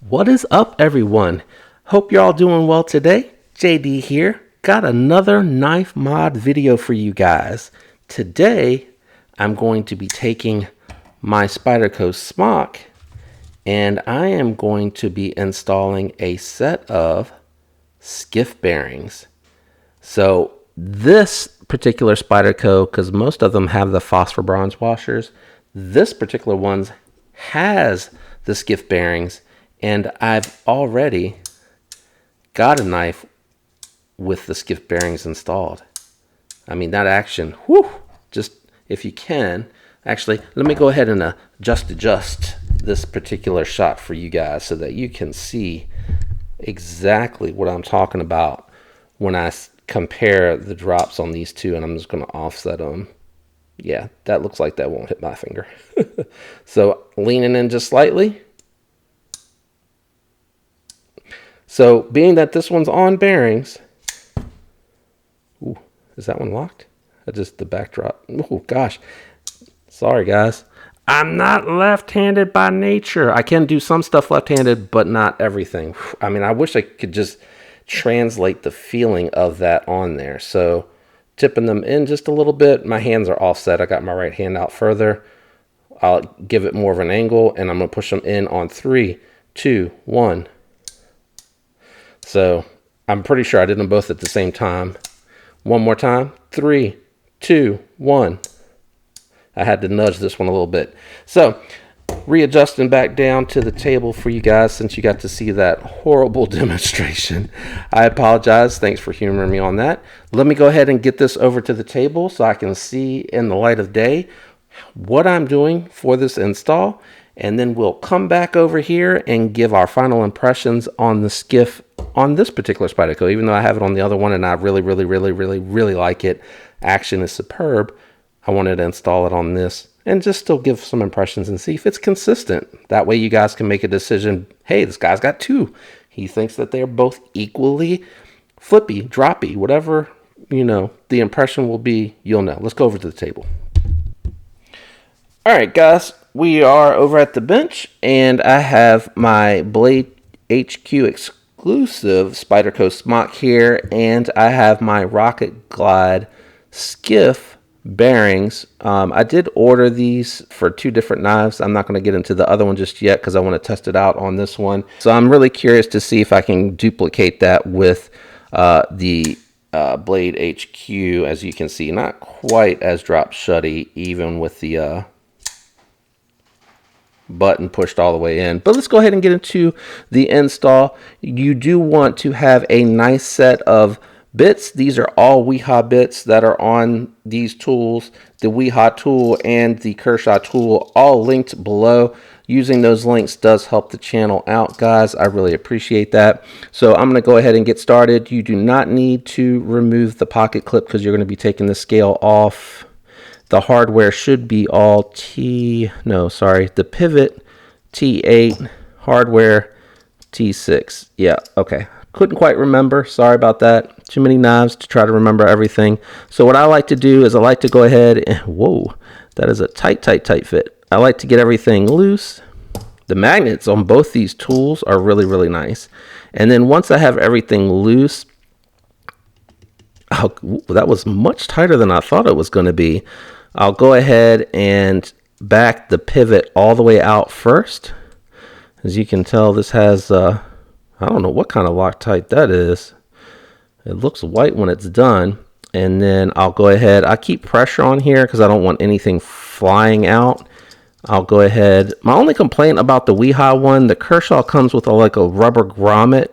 What is up, everyone? Hope you're all doing well today. JD here. Got another knife mod video for you guys. Today, I'm going to be taking my Spyderco Smock and I am going to be installing a set of Skiff bearings. So this particular Spyderco, because most of them have the phosphor bronze washers, this particular one has the Skiff bearings, and I've already got a knife with the Skiff bearings installed. I mean, that action, whew, just if you can, actually, let me go ahead and adjust this particular shot for you guys so that you can see exactly what I'm talking about when I compare the drops on these two, and I'm just going to offset them. Yeah, that looks like that won't hit my finger. So leaning in just slightly. So being that this one's on bearings, ooh, is that one locked? Just the backdrop. Oh gosh, sorry guys. I'm not left-handed by nature. I can do some stuff left-handed, but not everything. I mean, I wish I could just translate the feeling of that on there. So tipping them in just a little bit. My hands are offset. I got my right hand out further. I'll give it more of an angle, and I'm going to push them in on 3, 2, 1. So I'm pretty sure I did them both at the same time. One more time. 3, 2, 1. I had to nudge this one a little bit. So readjusting back down to the table for you guys, since you got to see that horrible demonstration. I apologize. Thanks for humoring me on that. Let me go ahead and get this over to the table so I can see in the light of day what I'm doing for this install, and then we'll come back over here and give our final impressions on the Skiff on this particular Spyderco. Even though I have it on the other one and I really like it, action is superb, I wanted to install it on this and just still give some impressions and see if it's consistent. That way you guys can make a decision. Hey, this guy's got two. He thinks that they're both equally flippy, droppy, whatever, you know, the impression will be, you'll know. Let's go over to the table. All right, guys, we are over at the bench, and I have my Blade HQ exclusive Spyderco Smock here, and I have my Rocket Glide Skiff bearings. I did order these for 2 different knives. I'm not going to get into the other one just yet because I want to test it out on this one. So I'm really curious to see if I can duplicate that with the Blade HQ. As you can see, not quite as drop shutty, even with the button pushed all the way in. But let's go ahead and get into the install. You do want to have a nice set of bits. These are all Weehaw bits that are on these tools. The Weehaw tool and the Kershaw tool, all linked below. Using those links does help the channel out, guys. I really appreciate that. So I'm going to go ahead and get started. You do not need to remove the pocket clip because you're going to be taking the scale off. The hardware should be all the pivot T8, hardware T6. Yeah, okay. Couldn't quite remember. Sorry about that. Too many knives to try to remember everything. So what I like to do is I like to go ahead and, whoa, that is a tight fit. I like to get everything loose. The magnets on both these tools are really nice. And then once I have everything loose, that was much tighter than I thought it was going to be. I'll go ahead and back the pivot all the way out first. As you can tell, this has, I don't know what kind of Loctite that is. It looks white when it's done. And then I'll go ahead, I keep pressure on here because I don't want anything flying out. I'll go ahead. My only complaint about the Weehaw one, the Kershaw comes with like a rubber grommet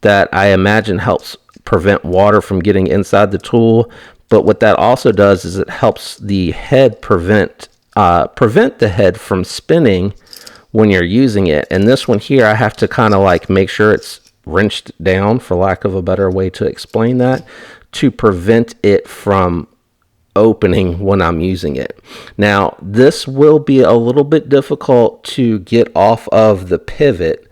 that I imagine helps prevent water from getting inside the tool. But what that also does is it helps the head prevent the head from spinning when you're using it. And this one here, I have to kind of like make sure it's wrenched down, for lack of a better way to explain that, to prevent it from opening when I'm using it. Now, this will be a little bit difficult to get off of the pivot.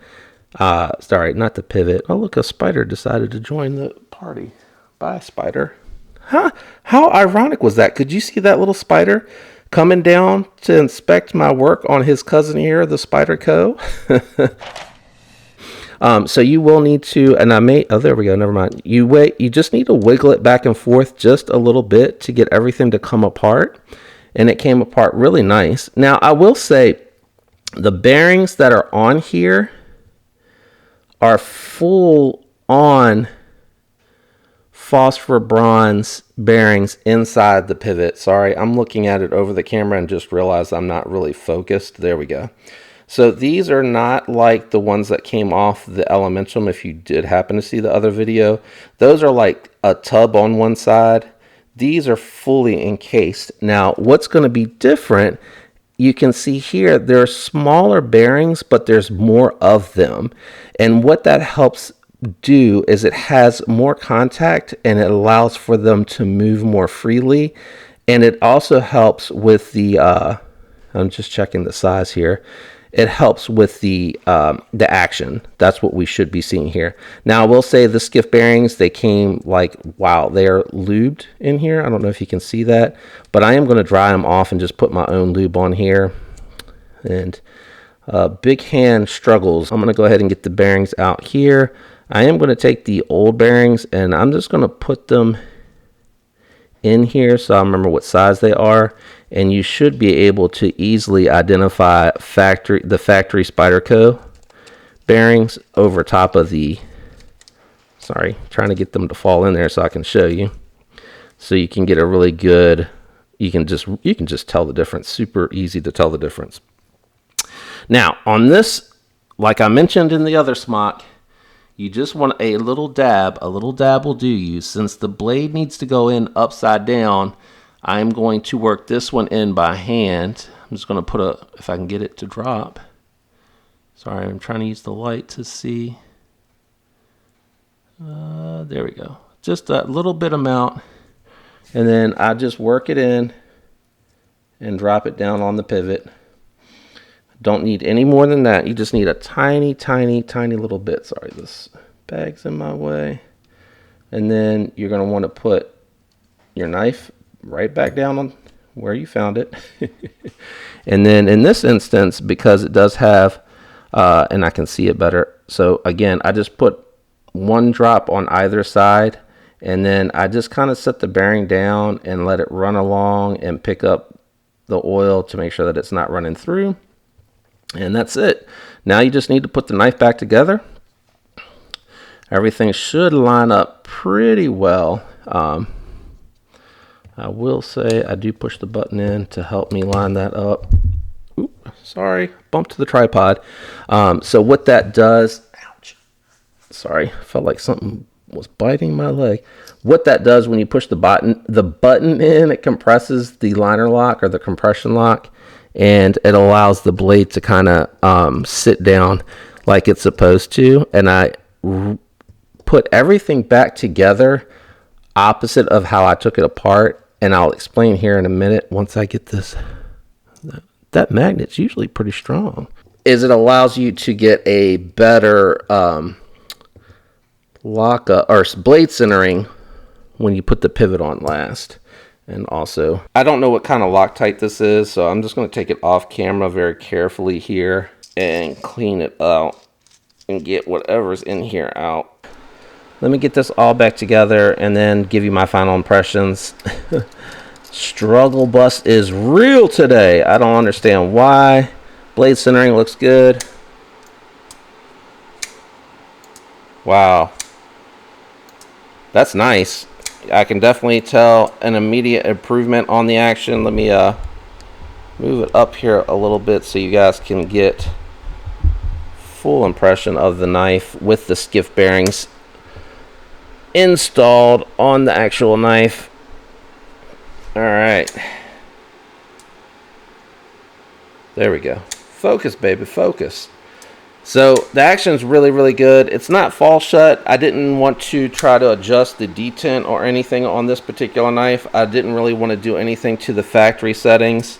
Sorry, not the pivot. Oh, look, a spider decided to join the party. Bye, spider. Huh? How ironic was that? Could you see that little spider coming down to inspect my work on his cousin here, the Spyderco? So you will need to, and I may, oh, there we go, never mind. You just need to wiggle it back and forth just a little bit to get everything to come apart. And it came apart really nice. Now, I will say the bearings that are on here are full on phosphor bronze bearings inside the pivot. Sorry, I'm looking at it over the camera and just realized I'm not really focused. There we go. So these are not like the ones that came off the Elementum. If you did happen to see the other video, those are like a tub on one side. These are fully encased. Now, what's going to be different, you can see here, there are smaller bearings, but there's more of them. And what that helps do is it has more contact and it allows for them to move more freely. And it also helps with the, I'm just checking the size here. It helps with the action. That's what we should be seeing here. Now, I will say the Skiff bearings, they came like, wow, they are lubed in here. I don't know if you can see that, but I am going to dry them off and just put my own lube on here. And big hand struggles. I'm going to go ahead and get the bearings out here. I am going to take the old bearings and I'm just going to put them in here so I remember what size they are. And you should be able to easily identify the factory Spyderco bearings over top of the, sorry, trying to get them to fall in there so I can show you. So you can get a really good, you can just tell the difference. Super easy to tell the difference. Now on this, like I mentioned in the other smock, you just want a little dab. A little dab will do you. Since the blade needs to go in upside down, I'm going to work this one in by hand. I'm just going to put a, if I can get it to drop. Sorry, I'm trying to use the light to see. There we go. Just a little bit amount. And then I just work it in and drop it down on the pivot. Don't need any more than that. You just need a tiny, tiny, tiny little bit. Sorry, this bag's in my way. And then you're going to want to put your knife right back down on where you found it. And then in this instance, because it does have, and I can see it better. So again, I just put one drop on either side. And then I just kind of set the bearing down and let it run along and pick up the oil to make sure that it's not running through. And that's it. Now you just need to put the knife back together. Everything should line up pretty well. I will say I do push the button in to help me line that up. Oop, sorry, bumped to the tripod. So what that does, ouch, sorry, felt like something was biting my leg. What that does when you push the button in, it compresses the liner lock or the compression lock, and it allows the blade to kind of sit down like it's supposed to. And I put everything back together opposite of how I took it apart, and I'll explain here in a minute once I get this. That magnet's usually pretty strong. Is it allows you to get a better lock up or blade centering when you put the pivot on last. And also, I don't know what kind of Loctite this is, so I'm just going to take it off camera very carefully here and clean it out and get whatever's in here out. Let me get this all back together and then give you my final impressions. Struggle bus is real today. I don't understand why. Blade centering looks good. Wow. That's nice. I can definitely tell an immediate improvement on the action. Let me move it up here a little bit so you guys can get full impression of the knife with the Skiff bearings installed on the actual knife. All right. There we go. Focus, baby, focus. So the action is really, really good. It's not fall shut. I didn't want to try to adjust the detent or anything on this particular knife. I didn't really want to do anything to the factory settings.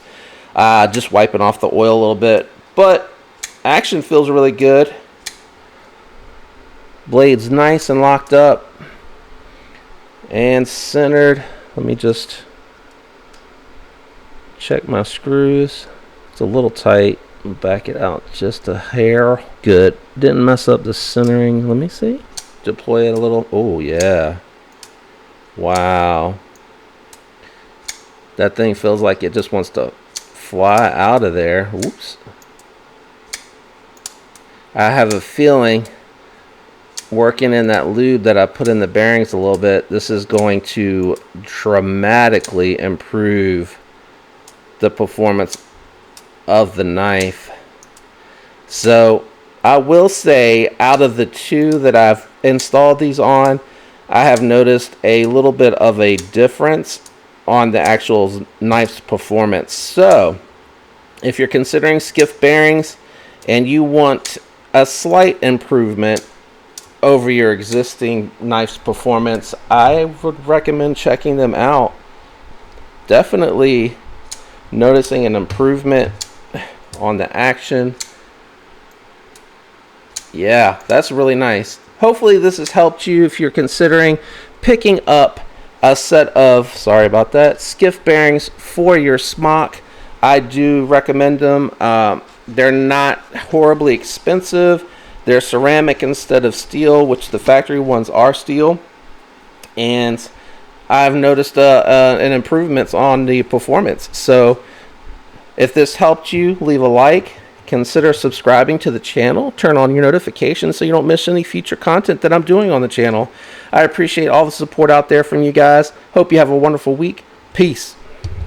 Just wiping off the oil a little bit. But action feels really good. Blade's nice and locked up and centered. Let me just check my screws. It's a little tight. Back it out just a hair. Good. Didn't mess up the centering. Let me see. Deploy it a little. Oh, yeah. Wow. That thing feels like it just wants to fly out of there. Oops. I have a feeling working in that lube that I put in the bearings a little bit, this is going to dramatically improve the performance of the knife. So I will say, out of the two that I've installed these on, I have noticed a little bit of a difference on the actual knife's performance. So if you're considering Skiff bearings and you want a slight improvement over your existing knife's performance, I would recommend checking them out. Definitely noticing an improvement on the action. Yeah, that's really nice. Hopefully this has helped you if you're considering picking up a set of, sorry about that, Skiff bearings for your Smock. I do recommend them. They're not horribly expensive. They're ceramic instead of steel, which the factory ones are steel. And I've noticed an improvements on the performance. So if this helped you, leave a like. Consider subscribing to the channel. Turn on your notifications so you don't miss any future content that I'm doing on the channel. I appreciate all the support out there from you guys. Hope you have a wonderful week. Peace.